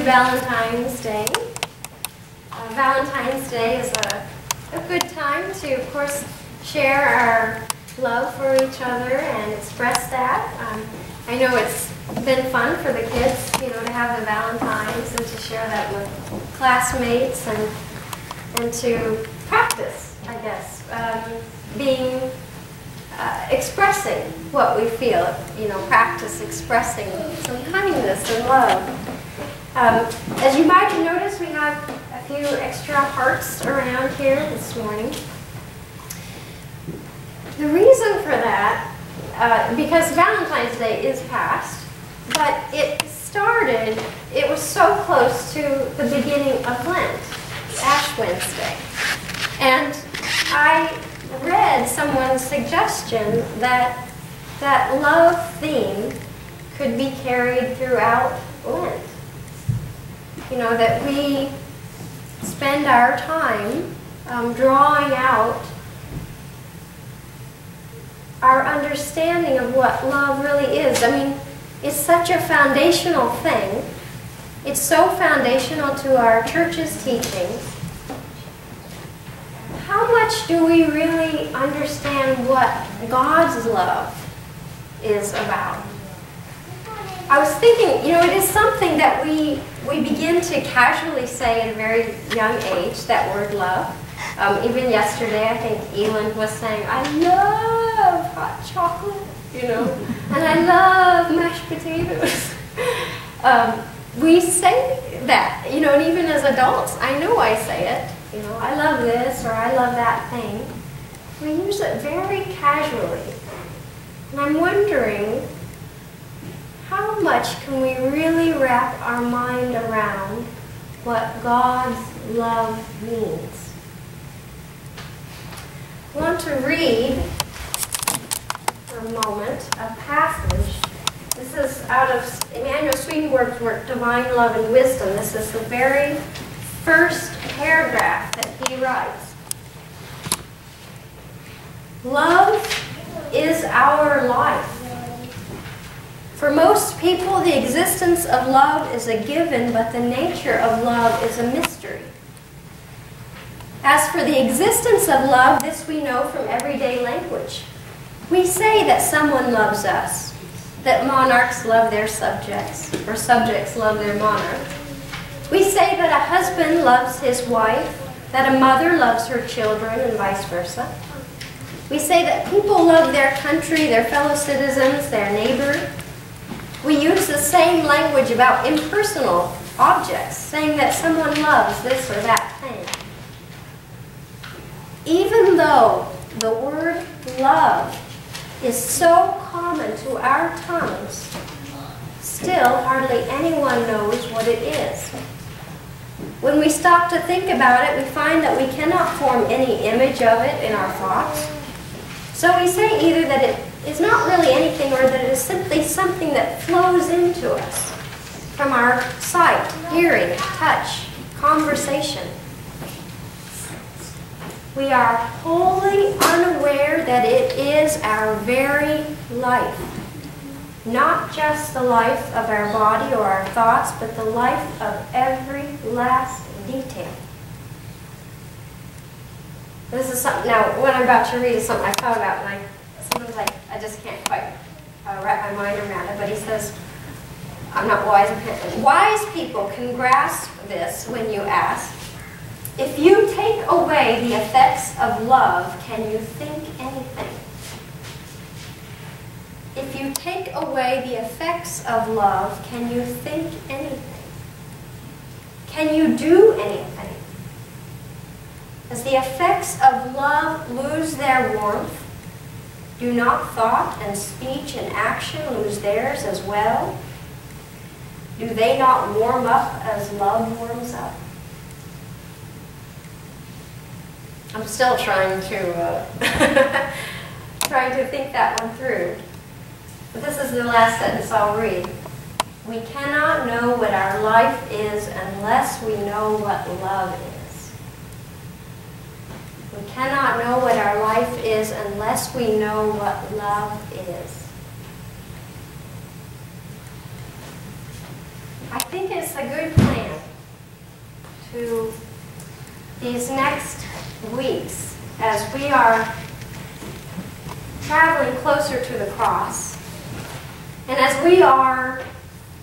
Valentine's Day. Valentine's Day is a good time to, of course, share our love for each other and express that. I know it's been fun for the kids, you know, to have the Valentines and to share that with classmates and to practice, I guess, expressing what we feel, you know, practice expressing some kindness and love. As you might have noticed, we have a few extra hearts around here this morning. The reason for that, because Valentine's Day is past, but it was so close to the beginning of Lent, Ash Wednesday. And I read someone's suggestion that that love theme could be carried throughout Lent. You know, that we spend our time drawing out our understanding of what love really is. I mean, it's such a foundational thing. It's so foundational to our church's teachings. How much do we really understand what God's love is about? I was thinking, you know, it is something that we begin to casually say at a very young age, that word love. Even yesterday, I think Elin was saying, I love hot chocolate, you know, and I love mashed potatoes. We say that, you know, and even as adults, I know I say it, you know, I love this or I love that thing. We use it very casually. And I'm wondering, how much can we really wrap our mind around what God's love means? I want to read for a moment a passage. This is out of Emanuel Swedenborg's work, Divine Love and Wisdom. This is the very first paragraph that he writes. Love is our life. For most people, the existence of love is a given, but the nature of love is a mystery. As for the existence of love, this we know from everyday language. We say that someone loves us, that monarchs love their subjects, or subjects love their monarchs. We say that a husband loves his wife, that a mother loves her children, and vice versa. We say that people love their country, their fellow citizens, their neighbor. We use the same language about impersonal objects, saying that someone loves this or that thing. Even though the word love is so common to our tongues, still hardly anyone knows what it is. When we stop to think about it, we find that we cannot form any image of it in our thoughts. So we say either that it is not really anything or that it is simply something that flows into us from our sight, hearing, touch, conversation. We are wholly unaware that it is our very life. Not just the life of our body or our thoughts, but the life of every last detail. This is something, now what I'm about to read is something I thought about, and sometimes I just can't quite wrap my mind around it, but he says, I'm not wise apparently. Wise people can grasp this when you ask, if you take away the effects of love, can you think anything? If you take away the effects of love, can you think anything? Can you do anything? As the effects of love lose their warmth, do not thought and speech and action lose theirs as well? Do they not warm up as love warms up? I'm still trying to think that one through. But this is the last sentence I'll read. We cannot know what our life is unless we know what love is. We cannot know what our life is unless we know what love is. I think it's a good plan to these next weeks as we are traveling closer to the cross, and as we are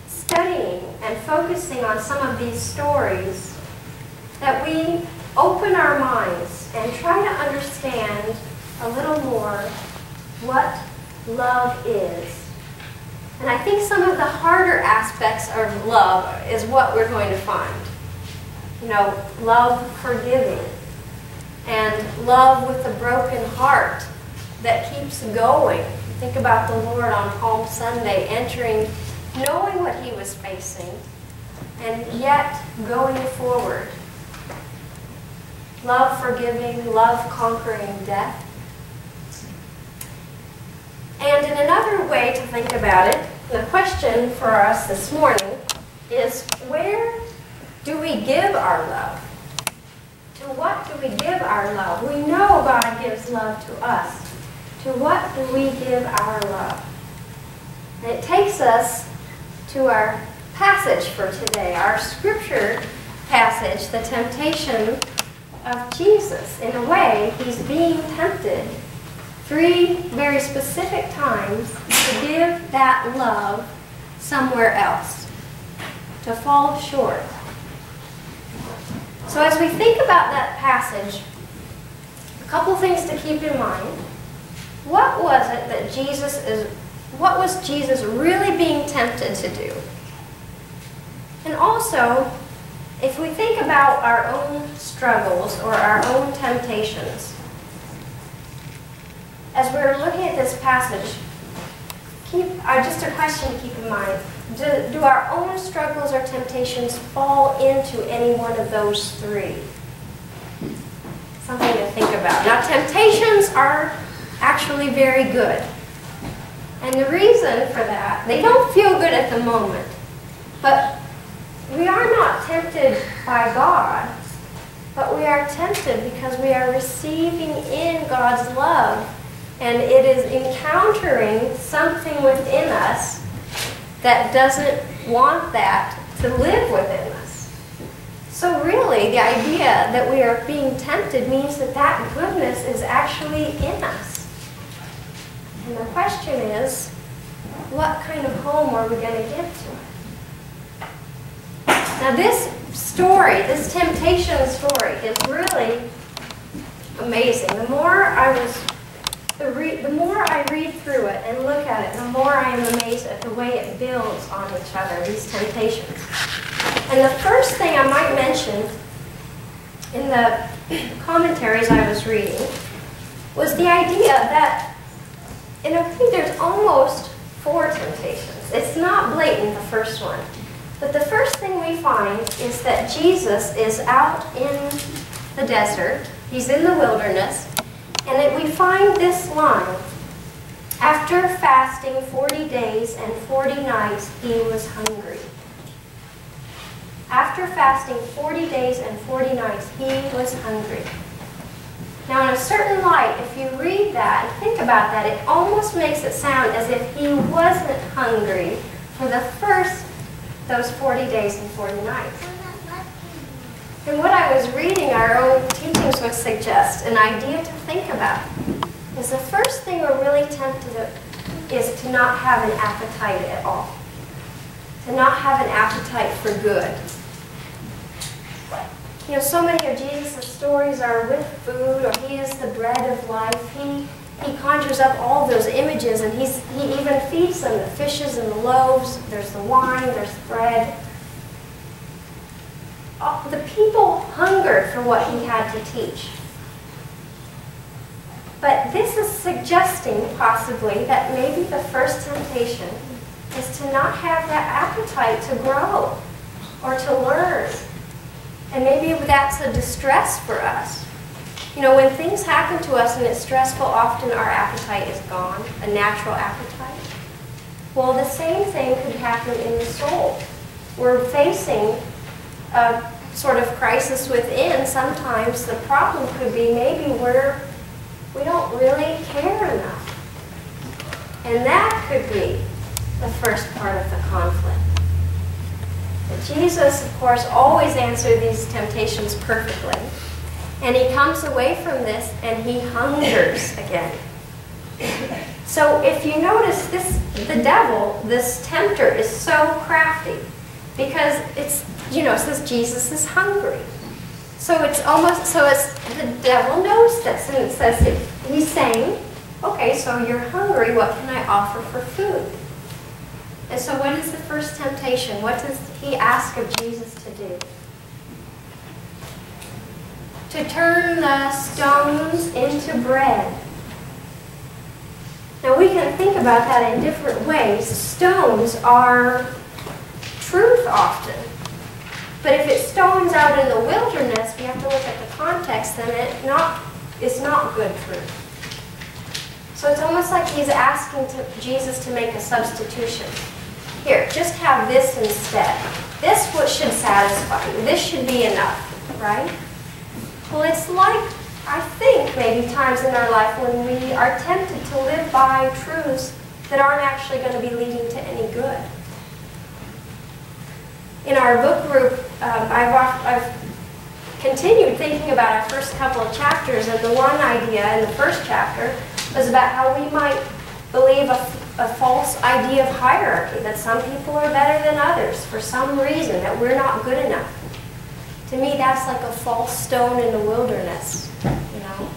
studying and focusing on some of these stories, that we open our minds and try to understand a little more what love is. And I think some of the harder aspects of love is what we're going to find. You know, love forgiving, and love with a broken heart that keeps going. Think about the Lord on Palm Sunday entering, knowing what he was facing, and yet going forward. Love forgiving, love conquering death. And in another way to think about it, the question for us this morning is, where do we give our love? To what do we give our love? We know God gives love to us. To what do we give our love? And it takes us to our passage for today, our scripture passage, the temptation of Jesus. In a way, he's being tempted 3 very specific times to give that love somewhere else, to fall short. So as we think about that passage, a couple things to keep in mind. What was it that what was Jesus really being tempted to do? And also, if we think about our own struggles or our own temptations, as we're looking at this passage, just a question to keep in mind. Do our own struggles or temptations fall into any one of those 3? Something to think about. Now, temptations are actually very good. And the reason for that, they don't feel good at the moment, but we are not tempted by God, but we are tempted because we are receiving in God's love, and it is encountering something within us that doesn't want that to live within us. So really, the idea that we are being tempted means that that goodness is actually in us. And the question is, what kind of home are we going to give to it? Now this story, this temptation story, is really amazing. The more I read through it and look at it, the more I am amazed at the way it builds on each other, these temptations. And the first thing I might mention in the commentaries I was reading was the idea that, and I think there's almost 4 temptations. It's not blatant, the first one. But the first thing we find is that Jesus is out in the desert. He's in the wilderness. And that we find this line, after fasting 40 days and 40 nights, he was hungry. After fasting 40 days and 40 nights, he was hungry. Now, in a certain light, if you read that and think about that, it almost makes it sound as if he wasn't hungry for those 40 days and 40 nights. And what I was reading, our own teachings would suggest, an idea to think about, is the first thing we're really tempted to is to not have an appetite at all. To not have an appetite for good. You know, so many of Jesus' stories are with food, or he is the bread of life. He conjures up all those images, and he even feeds them, the fishes and the loaves. There's the wine, there's the bread. The people hungered for what he had to teach. But this is suggesting, possibly, that maybe the first temptation is to not have that appetite to grow or to learn. And maybe that's a distress for us. You know, when things happen to us and it's stressful, often our appetite is gone, a natural appetite. Well, the same thing could happen in the soul. We're facing a sort of crisis within. Sometimes the problem could be maybe we don't really care enough. And that could be the first part of the conflict. But Jesus, of course, always answered these temptations perfectly. And he comes away from this and he hungers again. So if you notice, the devil, this tempter, is so crafty because it says Jesus is hungry. So the devil knows this, and it says he's saying, okay, so you're hungry, what can I offer for food? And so what is the first temptation? What does he ask of Jesus to do? To turn the stones into bread. Now we can think about that in different ways. Stones are truth often. But if it's stones out in the wilderness, we have to look at the context, then it's not good truth. So it's almost like he's asking Jesus to make a substitution. Here, just have this instead. This should satisfy you. This should be enough, right? Well, it's like, I think, maybe times in our life when we are tempted to live by truths that aren't actually going to be leading to any good. In our book group, I've continued thinking about our first couple of chapters, and the one idea in the first chapter was about how we might believe a false idea of hierarchy, that some people are better than others for some reason, that we're not good enough. To me, that's like a false stone in the wilderness, you know.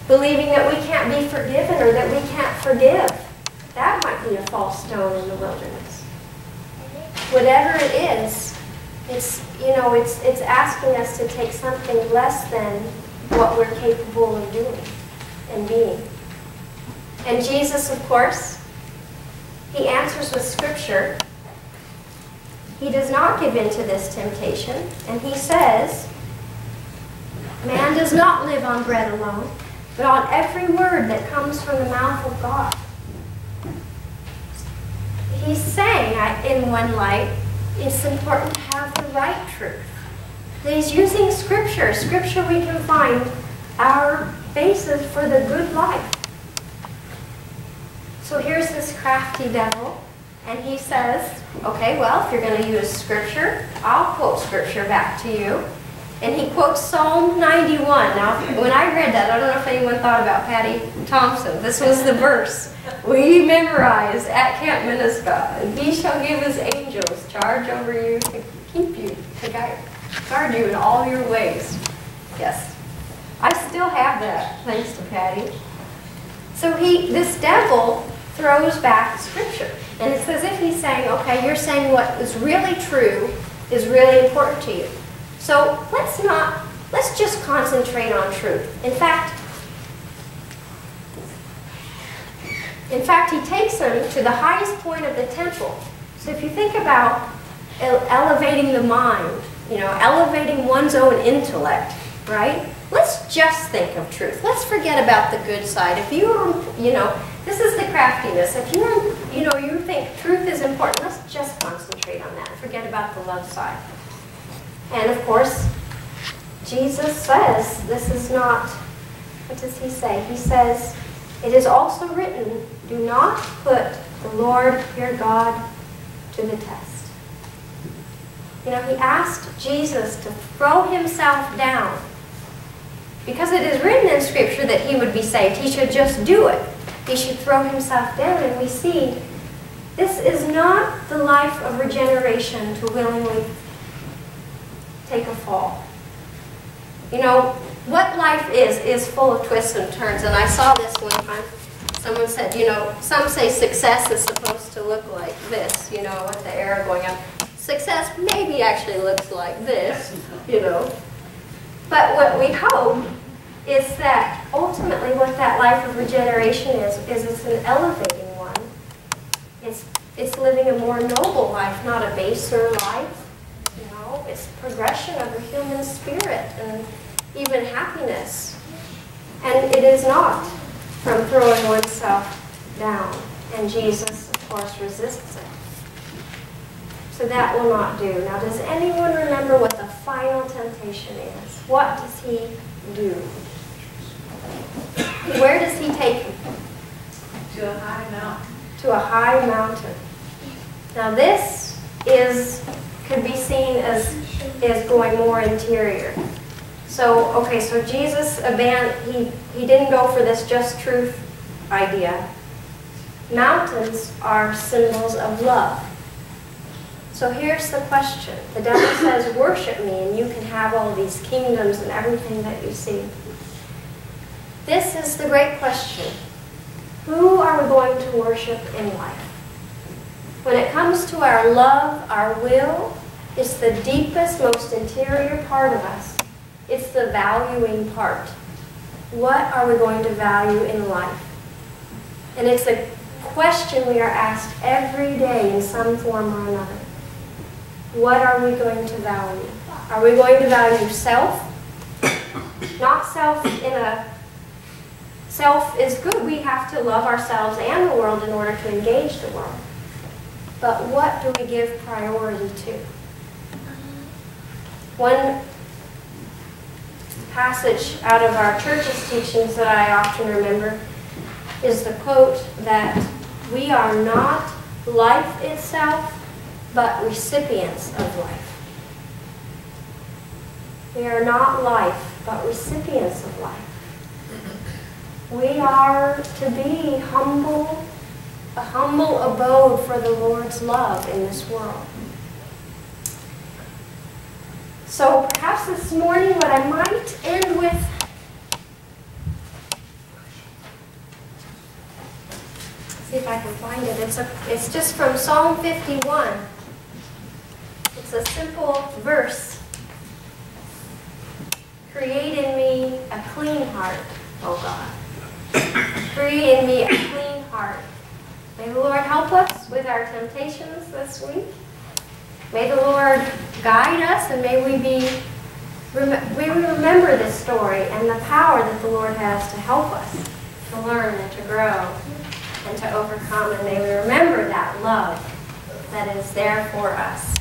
Believing that we can't be forgiven or that we can't forgive. That might be a false stone in the wilderness. Whatever it is, it's asking us to take something less than what we're capable of doing and being. And Jesus, of course, he answers with Scripture. He does not give in to this temptation, and he says, man does not live on bread alone, but on every word that comes from the mouth of God. He's saying, in one light, it's important to have the right truth. He's using Scripture. Scripture, we can find our basis for the good life. So here's this crafty devil, and he says, okay, well, if you're going to use Scripture, I'll quote Scripture back to you. And he quotes Psalm 91. Now, when I read that, I don't know if anyone thought about Patty Thompson. This was the verse we memorized at Camp Minnesota. And he shall give his angels charge over you to keep you, to guard you in all your ways. Yes. I still have that, thanks to Patty. So this devil throws back Scripture. And it's as if he's saying, okay, you're saying what is really true is really important to you. So let's just concentrate on truth. In fact, he takes them to the highest point of the temple. So if you think about elevating the mind, elevating one's own intellect, right? Let's just think of truth. Let's forget about the good side. If this is the craftiness. If you think truth is important, let's just concentrate on that and forget about the love side. And of course, Jesus says this is not, what does he say? He says, it is also written, do not put the Lord your God to the test. He asked Jesus to throw himself down. Because it is written in Scripture that he would be saved. He should just do it. He should throw himself down. And we see this is not the life of regeneration to willingly take a fall. What life is full of twists and turns. And I saw this one time. Someone said, some say success is supposed to look like this, with the arrow going up. Success maybe actually looks like this, But what we hope is that ultimately what that life of regeneration is it's an elevating one. It's living a more noble life, not a baser life. It's progression of the human spirit and even happiness. And it is not from throwing oneself down. And Jesus, of course, resists it. So that will not do. Now, does anyone remember what the final temptation is? What does he do? Where does he take him? To a high mountain. To a high mountain. Now this could be seen as going more interior. So, okay, so Jesus he didn't go for this just truth idea. Mountains are symbols of love. So here's the question. The devil says, worship me and you can have all these kingdoms and everything that you see. This is the great question. Who are we going to worship in life? When it comes to our love, our will, it's the deepest, most interior part of us. It's the valuing part. What are we going to value in life? And it's a question we are asked every day in some form or another. What are we going to value? Are we going to value self? Not self in a... Self is good. We have to love ourselves and the world in order to engage the world. But what do we give priority to? One passage out of our church's teachings that I often remember is the quote that we are not life itself, but recipients of life. We are not life, but recipients of life. We are to be humble, a humble abode for the Lord's love in this world. So perhaps this morning what I might end with, see if I can find it. It's just from Psalm 51. It's a simple verse. Create in me a clean heart, O God. Create in me a clean heart. May the Lord help us with our temptations this week. May the Lord guide us, and may we remember this story and the power that the Lord has to help us to learn and to grow and to overcome. And may we remember that love that is there for us.